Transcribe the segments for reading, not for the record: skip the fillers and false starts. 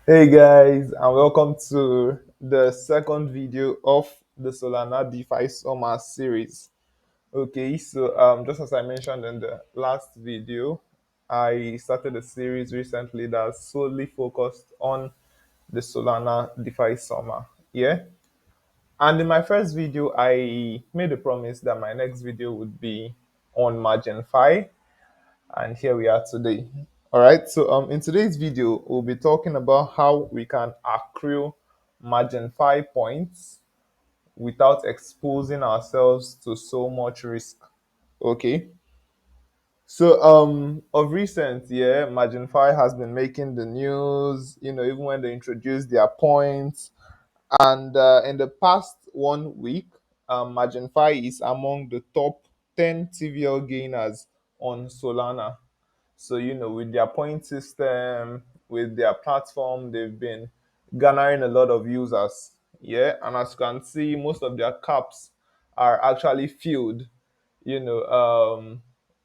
Hey guys, and welcome to the second video of the Solana DeFi Summer series. Okay, so just as I mentioned in the last video, I started a series recently that's solely focused on the Solana DeFi Summer. Yeah, and in my first video, I made a promise that my next video would be on MarginFi, and here we are today. All right, so in today's video, we'll be talking about how we can accrue MarginFi points without exposing ourselves to so much risk. Okay, so of recent, yeah, MarginFi has been making the news. Even when they introduced their points, and in the past 1 week, MarginFi is among the top 10 TVL gainers on Solana. So, with their point system, with their platform, they've been garnering a lot of users. Yeah. And as you can see, most of their caps are actually filled. You know,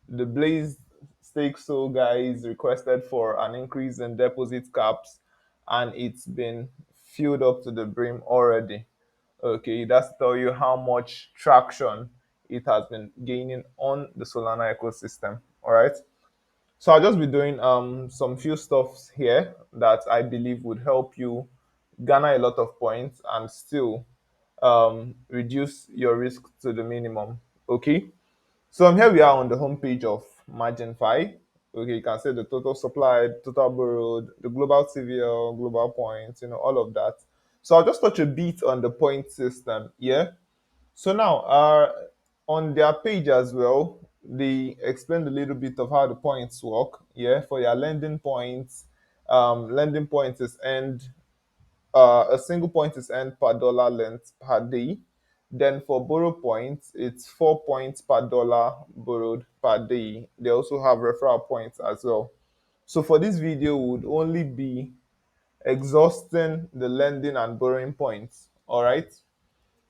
the Blaze Stake So guys requested for an increase in deposit caps, and it's been filled up to the brim already. Okay, that's to tell you how much traction it has been gaining on the Solana ecosystem. All right. So I'll just be doing some few stuffs here that I believe would help you garner a lot of points and still reduce your risk to the minimum. Okay. So here we are on the homepage of MarginFi. Okay, you can see the total supply, total borrowed, the global TVL, global points, all of that. So I'll just touch a bit on the point system. Yeah. So now, on their page as well, they explained a little bit of how the points work. Yeah, for your lending points is earned. A single point is earned per dollar lent per day. Then for borrow points, it's 4 points per dollar borrowed per day. They also have referral points as well. So for this video, would only be exhausting the lending and borrowing points. All right.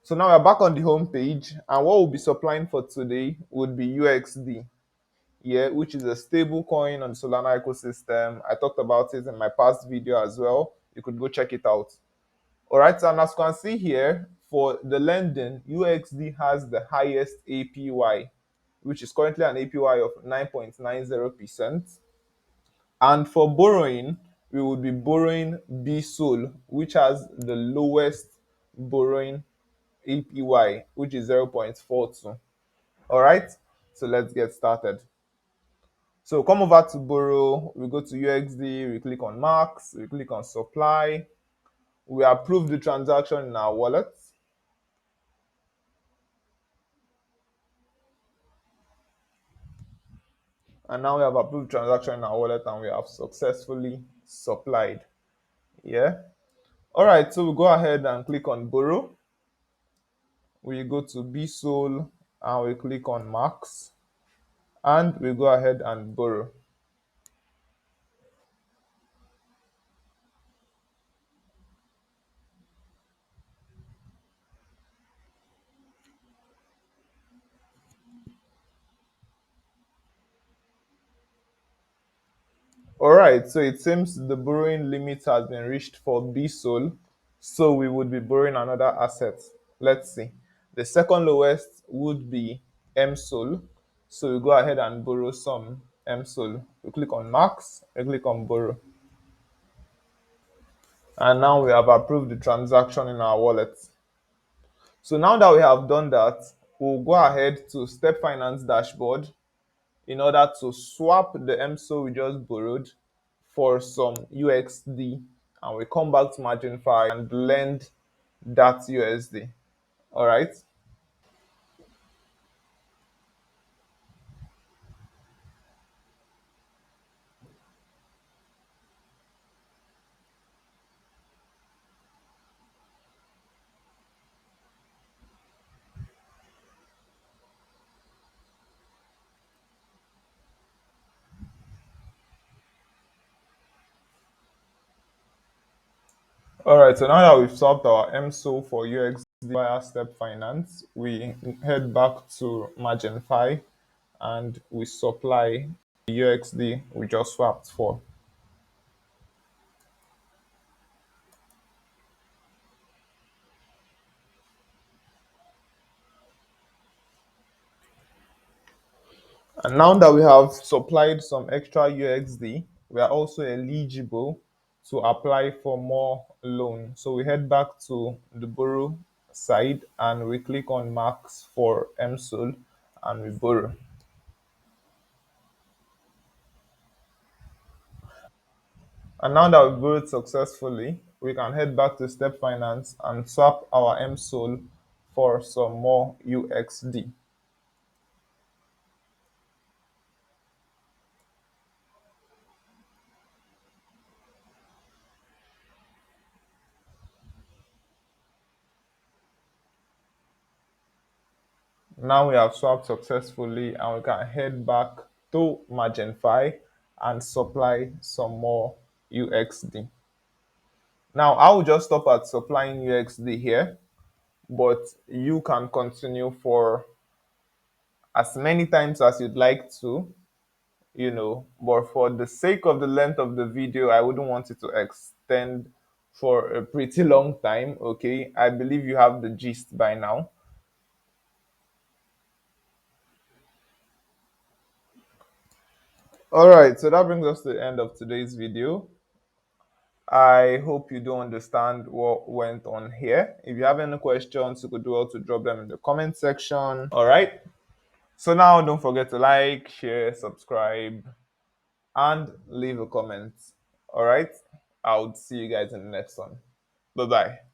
So now we're back on the home page, and what we'll be supplying for today would be UXD, yeah, which is a stable coin on the Solana ecosystem. I talked about it in my past video as well. You could go check it out. All right, so and as you can see here, for the lending, UXD has the highest APY, which is currently an APY of 9.90%. And for borrowing, we would be borrowing BSOL, which has the lowest borrowing APY, which is 0.42. All right, so let's get started. So come over to borrow, we go to UXD, we click on max, we click on supply, we approve the transaction in our wallet. And now we have approved transaction in our wallet and we have successfully supplied. Yeah. All right, so we go ahead and click on borrow. We go to BSOL and we click on max and we go ahead and borrow. All right, so it seems the borrowing limit has been reached for BSOL, so we would be borrowing another asset. Let's see. The second lowest would be MSOL, so we go ahead and borrow some MSOL. We click on max, we click on borrow, and now we have approved the transaction in our wallet. So now that we have done that, we'll go ahead to Step Finance dashboard in order to swap the MSOL we just borrowed for some UXD, and we come back to MarginFi and lend that USD. All right. All right. So now that we've swapped our MSOL for UXD via Step Finance, we head back to MarginFi and we supply the UXD we just swapped for. And now that we have supplied some extra UXD, we are also eligible to apply for more loan. So we head back to the borrow side and we click on max for MSOL and we borrow. And now that we've borrowed successfully, we can head back to Step Finance and swap our MSOL for some more UXD. Now we have swapped successfully and we can head back to MarginFi and supply some more UXD. Now I will just stop at supplying UXD here, but you can continue for as many times as you'd like to, but for the sake of the length of the video, I wouldn't want it to extend for a pretty long time. Okay, I believe you have the gist by now. All right, so that brings us to the end of today's video. I hope you do understand what went on here. If you have any questions, you could do well to drop them in the comment section. All right, so now don't forget to like, share, subscribe, and leave a comment. All right, I'll see you guys in the next one. Bye bye.